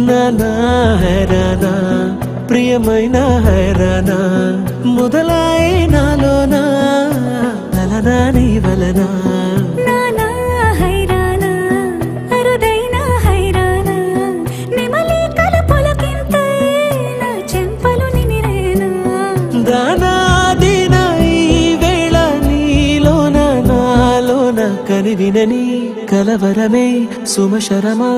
నానా హైరానా ప్రియమైన హైరానా మొదలాయే నాలోనా లలనా నీ వలనా నానా హైరానా అరుదైన హైరానా నిమలి కలపులకింతై నా చెంపలు నిమిరేనా దానా దినా ఈ వేళ నీలోన నాలోన కనివినని కలవరమే సుమశరమా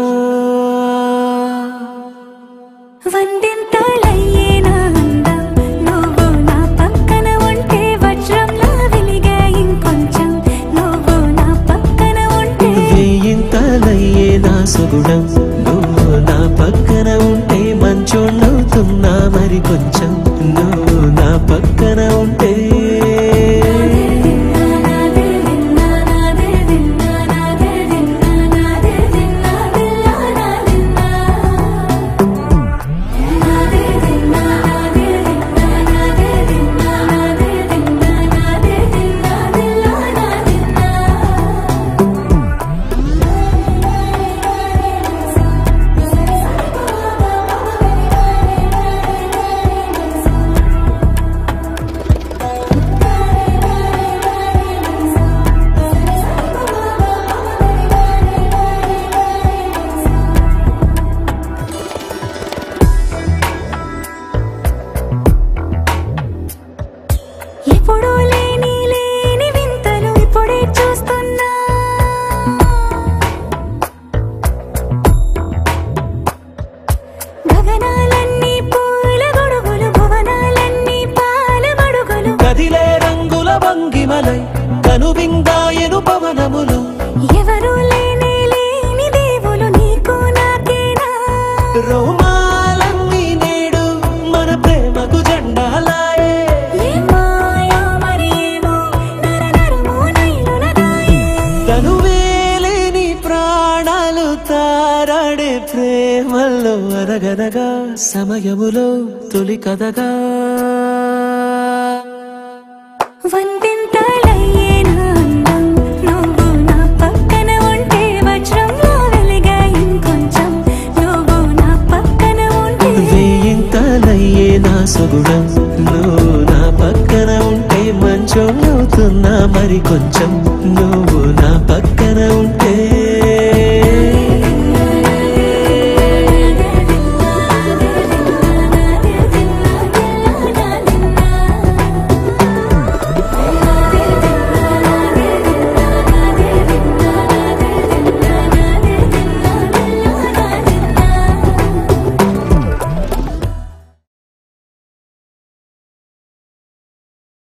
వందింతలయ్యేనా అందం నువ్వు నా పక్కన ఉంటే వజ్రంలా వెలిగే ఇంకొంచెం నువ్వు నా పక్కన ఉంటే వేయింతలయ్యే నా సుగుణం నువ్వు నా పక్కన ఉంటే మంచోళ్ళవుతున్నా మరి కొంచెం నువ్వు నా పక్కన ఉంటే ఎప్పుడూ లేని వింతలు ఇప్పుడే చూస్తున్నా గగనాలన్నీ పూల గొడుగులు భువనాలన్నీ పాల గొడుగులు కదిలే రంగుల భంగిమలై కనువిందాయను పవనములు ఎవరూ లేని దేవులు నీకు నాకేనా రోమాలన్నీ నేడు మన ప్రేమకు జెండాలాయే తనువేలేని ప్రాణాలు తారాడే ప్రేమల్లో అరగనగా సమయములో తొలి కథగా వందింతలయ్యేనా అందం నువ్వు నా పక్కన ఉంటే వజ్రంలో వెలిగే ఇంకొంచెం నువ్వు నా పక్కన ఉంటే వేయింతలయ్యే నా సుగుణం నువ్వు నా పక్కన ఉంటే మంచోళ్ళవుతున్నా మరి కొంచెం